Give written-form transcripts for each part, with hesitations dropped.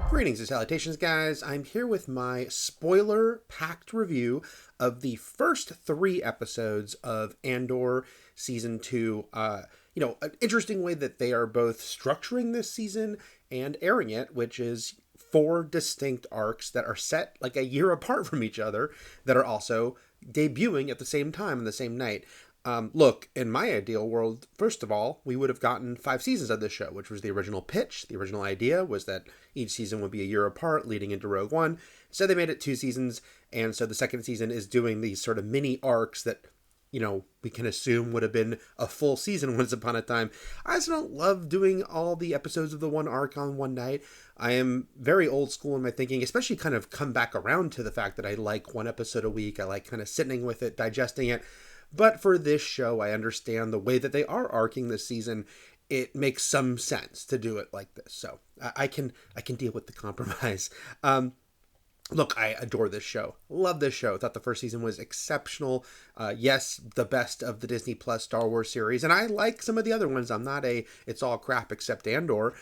Greetings and salutations, guys. I'm here with my spoiler-packed review of the first 3 episodes of Andor Season 2. An interesting way that they are both structuring this season and airing it, which is 4 distinct arcs that are set like a year apart from each other that are also debuting at the same time on the same night. Look, in my ideal world, first of all, we would have gotten 5 seasons of this show, which was the original pitch. The original idea was that each season would be a year apart leading into Rogue One. So they made it 2 seasons, and so the second season is doing these sort of mini arcs that, we can assume would have been a full season once upon a time. I just don't love doing all the episodes of the one arc on one night. I am very old school in my thinking, especially kind of come back around to the fact that I like 1 episode a week. I like kind of sitting with it, digesting it. But for this show, I understand the way that they are arcing this season. It makes some sense to do it like this. So I can deal with the compromise. Look, I adore this show. Love this show. Thought the first season was exceptional. Yes, the best of the Disney Plus Star Wars series. And I like some of the other ones. I'm not it's all crap except Andor.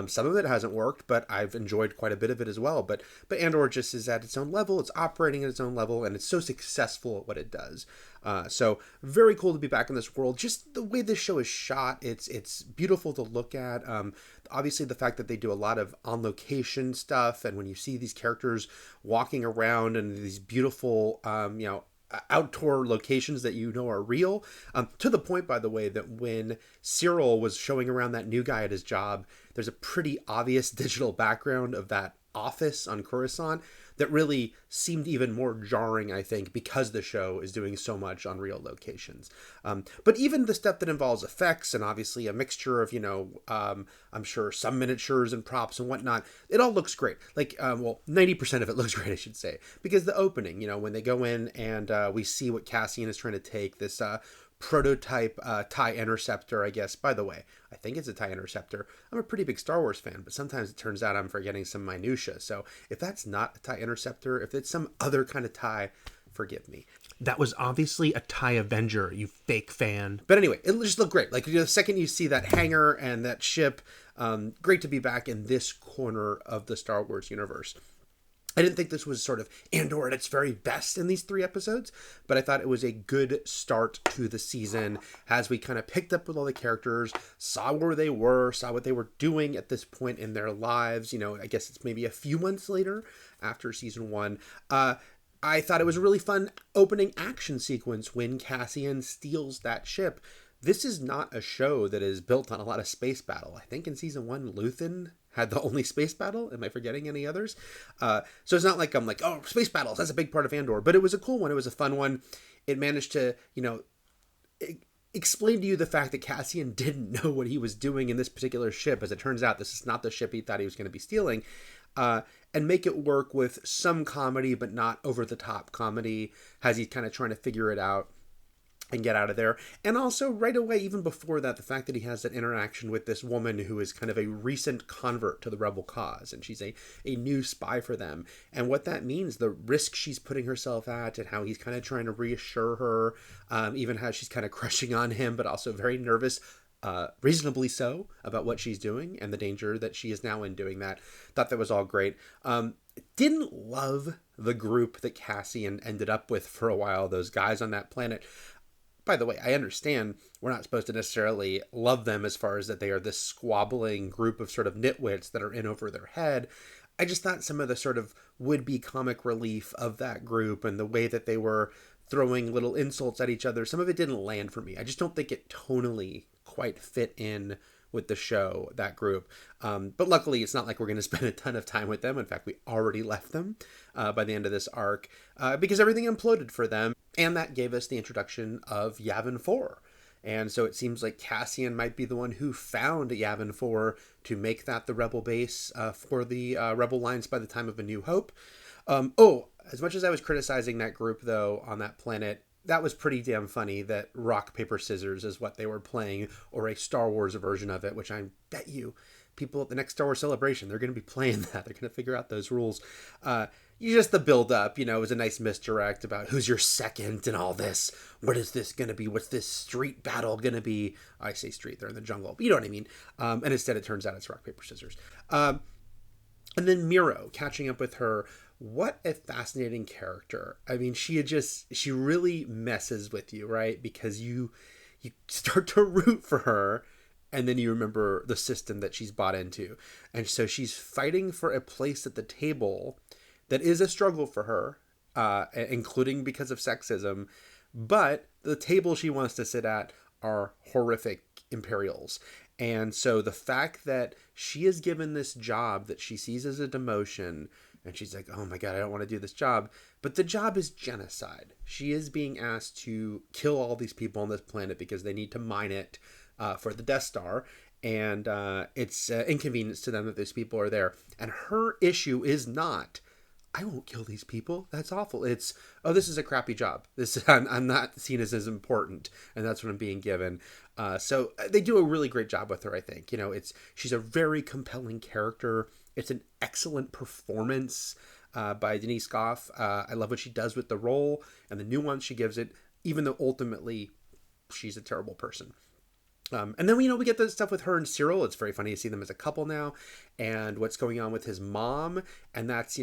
Some of it hasn't worked, but I've enjoyed quite a bit of it as well. But Andor just is at its own level. It's operating at its own level, and it's so successful at what it does. So very cool to be back in this world. Just the way this show is shot, it's beautiful to look at. Obviously, the fact that they do a lot of on location stuff, and when you see these characters walking around and these beautiful, outdoor locations that are real. To the point, by the way, that when Cyril was showing around that new guy at his job, there's a pretty obvious digital background of that office on Coruscant that really seemed even more jarring, I think, because the show is doing so much on real locations. But even the stuff that involves effects and obviously a mixture of, I'm sure some miniatures and props and whatnot, it all looks great. 90% of it looks great, I should say. Because the opening, when they go in and we see what Cassian is trying to take, this prototype TIE Interceptor, I guess. By the way, I think it's a TIE Interceptor. I'm a pretty big Star Wars fan, but sometimes it turns out I'm forgetting some minutia. So if that's not a TIE Interceptor, if it's some other kind of TIE, forgive me. That was obviously a TIE Avenger, you fake fan. But anyway, it just looked great. The second you see that hangar and that ship, great to be back in this corner of the Star Wars universe. I didn't think this was sort of Andor at its very best in these 3 episodes, but I thought it was a good start to the season as we kind of picked up with all the characters, saw where they were, saw what they were doing at this point in their lives. I guess it's maybe a few months later after season 1. I thought it was a really fun opening action sequence when Cassian steals that ship. This is not a show that is built on a lot of space battle. I think in season 1, Luthen had the only space battle. Am I forgetting any others? So it's not like I'm like, oh, space battles, that's a big part of Andor. But it was a cool one. It was a fun one. It managed to, explain to you the fact that Cassian didn't know what he was doing in this particular ship. As it turns out, this is not the ship he thought he was going to be stealing. And make it work with some comedy, but not over-the-top comedy, as he's kind of trying to figure it out and get out of there. And also right away, even before that, the fact that he has that interaction with this woman who is kind of a recent convert to the rebel cause, and she's a new spy for them, and what that means, the risk she's putting herself at, and how he's kind of trying to reassure her, even how she's kind of crushing on him, but also very nervous, reasonably so, about what she's doing and the danger that she is now in doing that. Thought that was all great. Didn't love the group that Cassian ended up with for a while, those guys on that planet. By the way, I understand we're not supposed to necessarily love them as far as that they are this squabbling group of sort of nitwits that are in over their head. I just thought some of the sort of would-be comic relief of that group and the way that they were throwing little insults at each other, some of it didn't land for me. I just don't think it tonally quite fit in with the show, that group. But luckily, it's not like we're going to spend a ton of time with them. In fact, we already left them by the end of this arc because everything imploded for them. And that gave us the introduction of Yavin 4. And so it seems like Cassian might be the one who found Yavin 4 to make that the rebel base for the rebel lines by the time of A New Hope. As much as I was criticizing that group, though, on that planet, that was pretty damn funny that rock, paper, scissors is what they were playing, or a Star Wars version of it, which I bet you people at the next Star Wars Celebration, they're going to be playing that. They're going to figure out those rules. Just the build up, was a nice misdirect about who's your second and all this. What is this going to be? What's this street battle going to be? I say street, they're in the jungle, but you know what I mean. And instead it turns out it's rock, paper, scissors. And then Miro catching up with her. What a fascinating character. I mean, she really messes with you, right? Because you start to root for her, and then you remember the system that she's bought into. And so she's fighting for a place at the table that is a struggle for her, including because of sexism. But the table she wants to sit at are horrific Imperials. And so the fact that she is given this job that she sees as a demotion, and she's like, oh my God, I don't want to do this job. But the job is genocide. She is being asked to kill all these people on this planet because they need to mine it for the Death Star. And it's inconvenience to them that those people are there. And her issue is not, I won't kill these people. That's awful. It's, oh, this is a crappy job. I'm not seen as important, and that's what I'm being given. So they do a really great job with her, I think. She's a very compelling character. It's an excellent performance by Denise Goff. I love what she does with the role and the nuance she gives it, even though ultimately she's a terrible person. And then, we get the stuff with her and Cyril. It's very funny to see them as a couple now, and what's going on with his mom. And that's,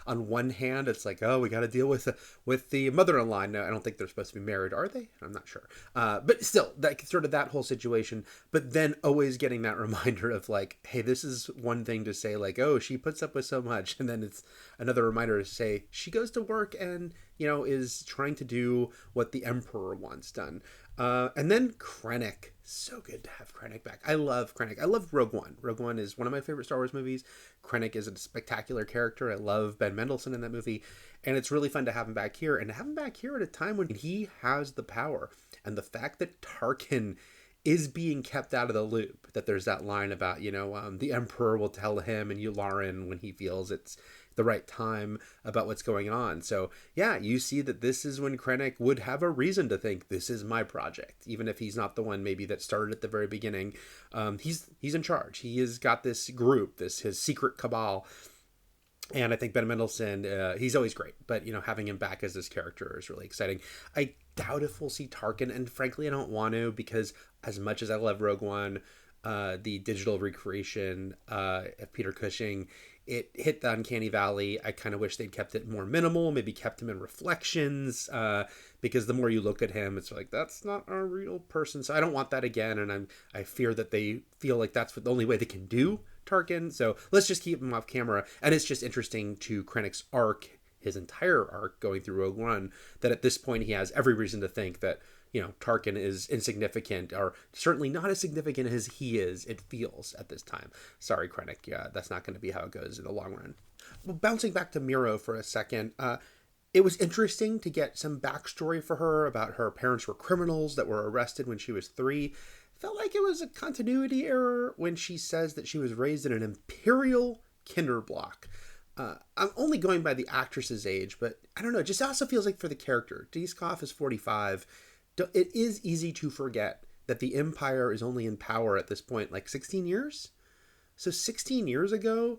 on one hand, it's like, oh, we got to deal with the mother-in-law. No, I don't think they're supposed to be married, are they? I'm not sure. But still, that whole situation. But then always getting that reminder of like, hey, this is one thing to say like, oh, she puts up with so much. And then it's another reminder to say she goes to work and, is trying to do what the Emperor wants done. And then Krennic. So good to have Krennic back. I love Krennic. I love Rogue One. Rogue One is one of my favorite Star Wars movies. Krennic is a spectacular character. I love Ben Mendelsohn in that movie. And it's really fun to have him back here. And to have him back here at a time when he has the power. And the fact that Tarkin is being kept out of the loop. That there's that line about, the Emperor will tell him and Yularen when he feels it's the right time about what's going on. So yeah, you see that this is when Krennic would have a reason to think this is my project, even if he's not the one maybe that started at the very beginning. He's in charge. He has got this group, his secret cabal. And I think Ben Mendelsohn, he's always great, but having him back as this character is really exciting. I doubt if we'll see Tarkin, and frankly, I don't want to, because as much as I love Rogue One, the digital recreation of Peter Cushing, it hit the uncanny valley. I kind of wish they'd kept it more minimal, maybe kept him in reflections, because the more you look at him, it's like, that's not a real person. So I don't want that again, and I fear that they feel like that's the only way they can do Tarkin. So let's just keep him off camera. And it's just interesting to Krennic's arc, his entire arc going through Rogue One, that at this point he has every reason to think that, Tarkin is insignificant, or certainly not as significant as he is, it feels at this time. Sorry, Krennic. Yeah, that's not going to be how it goes in the long run. Well, bouncing back to Miro for a second, it was interesting to get some backstory for her about her parents were criminals that were arrested when she was 3. Felt like it was a continuity error when she says that she was raised in an Imperial Kinderblock. I'm only going by the actress's age, but I don't know. It just also feels like for the character. Denise Goff is 45. It is easy to forget that the Empire is only in power at this point, like 16 years? So 16 years ago,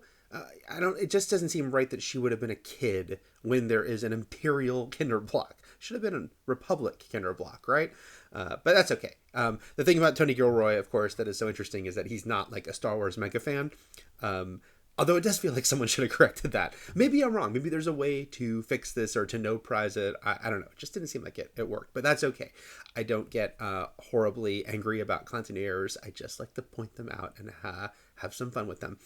it just doesn't seem right that she would have been a kid when there is an Imperial Kinderblock. Should have been a Republic Kinderblock, right? But that's okay. The thing about Tony Gilroy, of course, that is so interesting is that he's not like a Star Wars mega fan. Although it does feel like someone should have corrected that. Maybe I'm wrong. Maybe there's a way to fix this or to no prize it. I don't know. It just didn't seem like it worked. But that's okay. I don't get horribly angry about continuity errors. I just like to point them out and have some fun with them.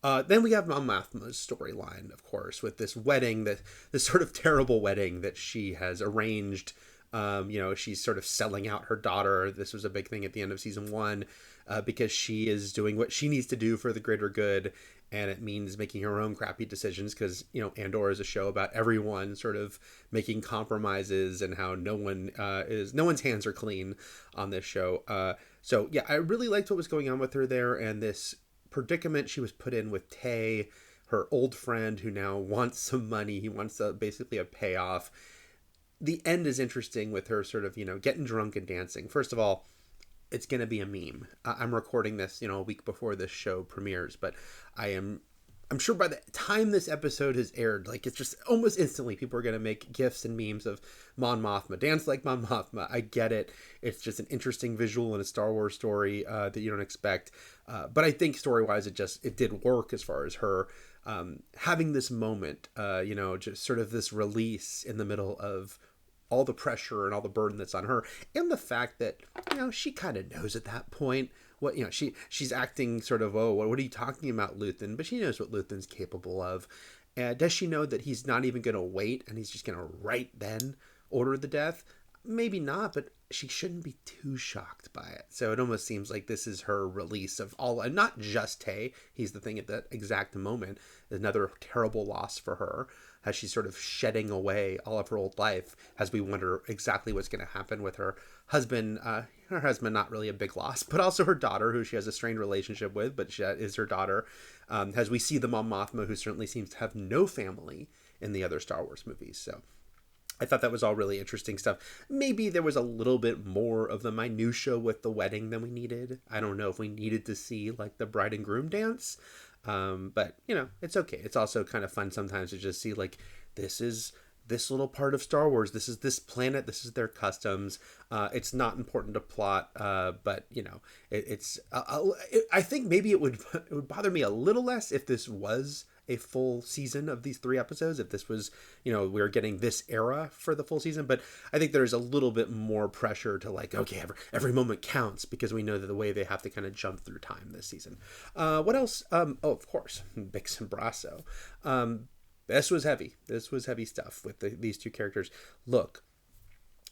Then we have Mon Mothma's storyline, of course, with this wedding, this sort of terrible wedding that she has arranged. She's sort of selling out her daughter. This was a big thing at the end of season 1. Because she is doing what she needs to do for the greater good, and it means making her own crappy decisions because, Andor is a show about everyone sort of making compromises and how no one's hands are clean on this show. So yeah, I really liked what was going on with her there, and this predicament she was put in with Tay, her old friend who now wants some money. He wants basically a payoff. The end is interesting with her sort of, getting drunk and dancing. First of all, it's going to be a meme. I'm recording this, a week before this show premieres, but I am I'm sure by the time this episode has aired, like it's just almost instantly people are going to make gifs and memes of Mon Mothma. Dance like Mon Mothma. I get it. It's just an interesting visual in a Star Wars story that you don't expect. But I think story-wise, it did work as far as her having this moment, just sort of this release in the middle of all the pressure and all the burden that's on her, and the fact that she kind of knows at that point what she's acting sort of, oh, what are you talking about, Luthen? But she knows what Luthen's capable of. Does she know that he's not even going to wait and he's just going to right then order the death? Maybe not, but she shouldn't be too shocked by it. So it almost seems like this is her release of all, and not just Tay. He's the thing at that exact moment. Another terrible loss for her, as she's sort of shedding away all of her old life, as we wonder exactly what's going to happen with her husband. Her husband, not really a big loss, but also her daughter, who she has a strained relationship with, but she is her daughter. As we see the Mon Mothma, who certainly seems to have no family in the other Star Wars movies. So I thought that was all really interesting stuff. Maybe there was a little bit more of the minutia with the wedding than we needed. I don't know if we needed to see like the bride and groom dance. But it's okay. It's also kind of fun sometimes to just see like, this is this little part of Star Wars. This is this planet. This is their customs. It's not important to plot, but it's. I think maybe it would bother me a little less if this was a full season of these 3 episodes. If this was, we're getting this era for the full season. But I think there's a little bit more pressure to like, okay, every moment counts, because we know that the way they have to kind of jump through time this season. What else? Of course, Bix and Brasso. This was heavy. This was heavy stuff with these 2 characters. Look,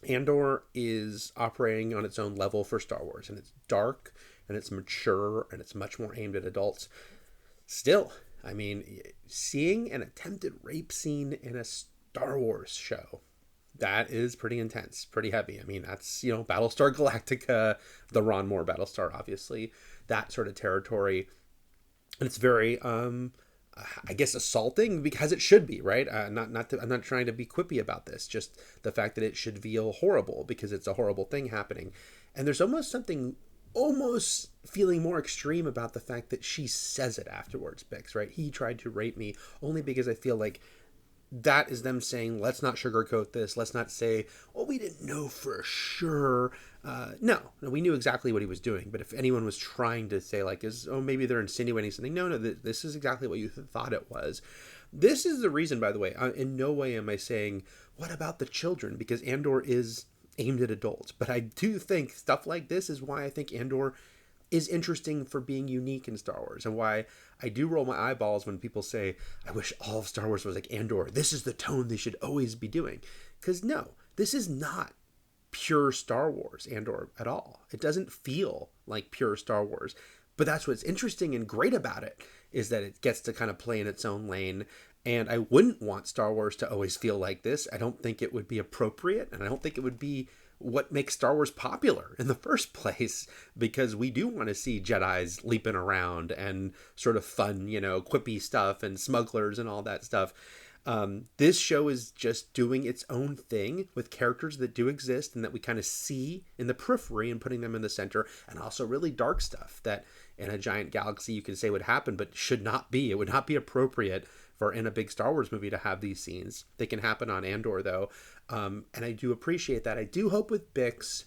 Andor is operating on its own level for Star Wars, and it's dark, and it's mature, and it's much more aimed at adults. Still, I mean, seeing an attempted rape scene in a Star Wars show, that is pretty intense, pretty heavy. I mean, that's, Battlestar Galactica, the Ron Moore Battlestar, obviously, that sort of territory. And it's very, I guess, assaulting, because it should be, right? I'm not trying to be quippy about this, just the fact that it should feel horrible because it's a horrible thing happening. And there's almost something almost feeling more extreme about the fact that she says it afterwards, Bix, right? He tried to rape me, only because I feel like that is them saying, let's not sugarcoat this. Let's not say, well, we didn't know for sure. No, we knew exactly what he was doing. But if anyone was trying to say like, maybe they're insinuating something. No, this is exactly what you thought it was. This is the reason, by the way, in no way am I saying, what about the children? Because Andor is aimed at adults. But I do think stuff like this is why I think Andor is interesting for being unique in Star Wars, and why I do roll my eyeballs when people say, I wish all of Star Wars was like Andor. This is the tone they should always be doing. Because no, this is not pure Star Wars, Andor, at all. It doesn't feel like pure Star Wars. But that's what's interesting and great about it, is that it gets to kind of play in its own lane. And I wouldn't want Star Wars to always feel like this. I don't think it would be appropriate, and I don't think it would be what makes Star Wars popular in the first place, because we do want to see Jedis leaping around and sort of fun, quippy stuff and smugglers and all that stuff. This show is just doing its own thing with characters that do exist and that we kind of see in the periphery, and putting them in the center, and also really dark stuff that in a giant galaxy you can say would happen, but should not be. It would not be appropriate for in a big Star Wars movie to have these scenes. They can happen on Andor, though. And I do appreciate that. I do hope with Bix,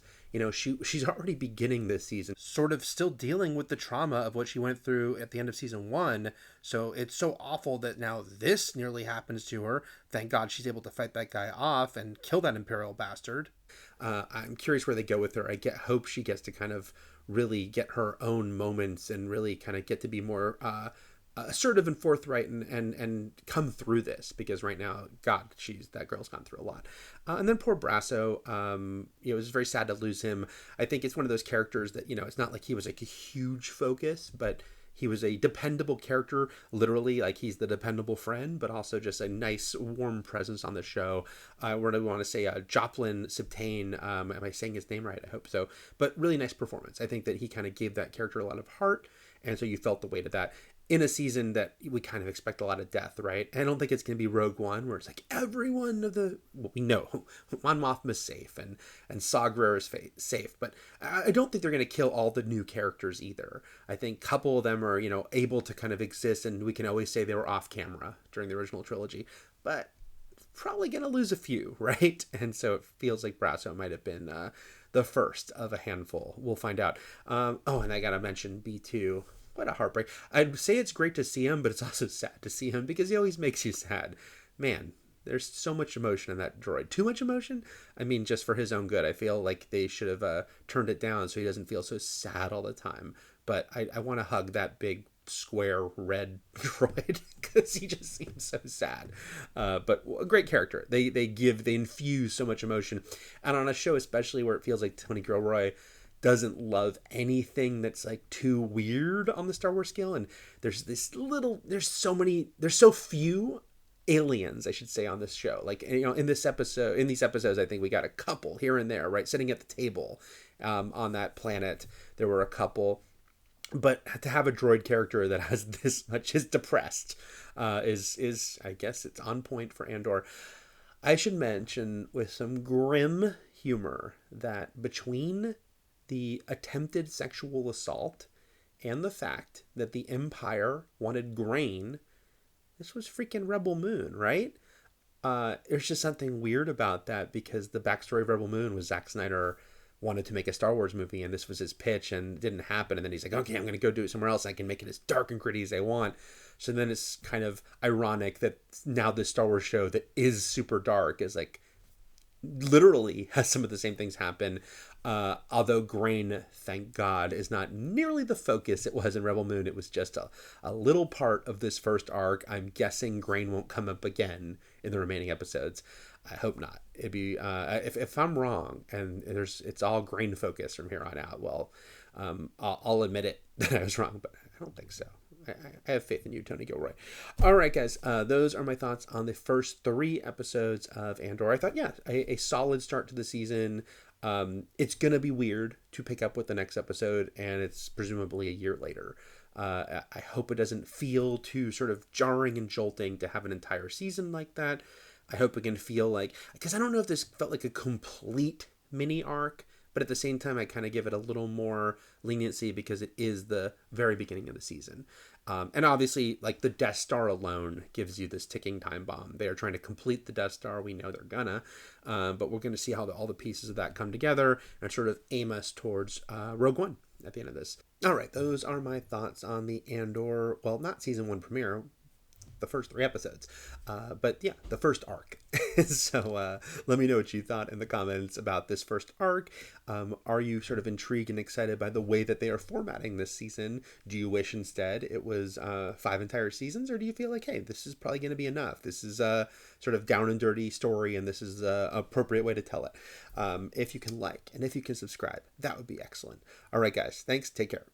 she's already beginning this season, sort of still dealing with the trauma of what she went through at the end of season 1. So it's so awful that now this nearly happens to her. Thank God she's able to fight that guy off and kill that Imperial bastard. I'm curious where they go with her. I hope she gets to kind of really get her own moments and really kind of get to be more assertive and forthright and come through this, because right now, God, that girl's gone through a lot. And then poor Brasso, it was very sad to lose him. I think it's one of those characters that, it's not like he was like a huge focus, but he was a dependable character, literally, like he's the dependable friend, but also just a nice, warm presence on the show. What do I want to say? Joplin Sibtain, am I saying his name right? I hope so. But really nice performance. I think that he kind of gave that character a lot of heart, and so you felt the weight of that. in a season that we kind of expect a lot of death, right? I don't think it's going to be Rogue One where it's like every one of the, well, we know Mon Mothma's safe and Saw Gerrera's safe, but I don't think they're going to kill all the new characters either. I think a couple of them are, able to kind of exist, and we can always say they were off camera during the original trilogy, but probably going to lose a few, right? And so it feels like Brasso might have been the first of a handful. We'll find out. And I got to mention B2. What a heartbreak. I'd say it's great to see him, but it's also sad to see him because he always makes you sad. Man, there's so much emotion in that droid. Too much emotion? I mean, just for his own good. I feel like they should have turned it down so he doesn't feel so sad all the time. But I want to hug that big square red droid because he just seems so sad. But a great character. They infuse so much emotion. And on a show especially where it feels like Tony Gilroy doesn't love anything that's like too weird on the Star Wars scale, and there's so few aliens, I should say, on this show. Like, in these episodes, I think we got a couple here and there, right, sitting at the table on that planet. There were a couple, but to have a droid character that has this much is depressed is I guess it's on point for Andor. I should mention with some grim humor that between the attempted sexual assault and the fact that the Empire wanted grain, this was freaking Rebel Moon, right? There's just something weird about that because the backstory of Rebel Moon was Zack Snyder wanted to make a Star Wars movie and this was his pitch and it didn't happen. And then he's like, okay, I'm going to go do it somewhere else. I can make it as dark and gritty as I want. So then it's kind of ironic that now this Star Wars show that is super dark is like literally has some of the same things happen. Although grain, thank God, is not nearly the focus it was in Rebel Moon. It was just a little part of this first arc. I'm guessing grain won't come up again in the remaining episodes. I hope not. It'd be if I'm wrong and it's all grain focus from here on out. Well, I'll admit it that I was wrong, but I don't think so. I have faith in you, Tony Gilroy. All right, guys. Those are my thoughts on the first 3 episodes of Andor. I thought, a solid start to the season. It's going to be weird to pick up with the next episode, and it's presumably a year later. I hope it doesn't feel too sort of jarring and jolting to have an entire season like that. I hope it can feel like, because I don't know if this felt like a complete mini arc, but at the same time, I kind of give it a little more leniency because it is the very beginning of the season. And obviously, like the Death Star alone gives you this ticking time bomb. They are trying to complete the Death Star. We know they're gonna, but we're going to see how all the pieces of that come together and sort of aim us towards Rogue One at the end of this. All right, those are my thoughts on the Andor, well, not season 1 premiere, the first 3 episodes, but yeah, the first arc. So let me know what you thought in the comments about this first arc. Are you sort of intrigued and excited by the way that they are formatting this season? Do you wish instead it was 5 entire seasons, or do you feel like, hey, this is probably going to be enough? This is a sort of down and dirty story, and this is an appropriate way to tell it. If you can like and if you can subscribe, that would be excellent. All right, guys, thanks. Take care.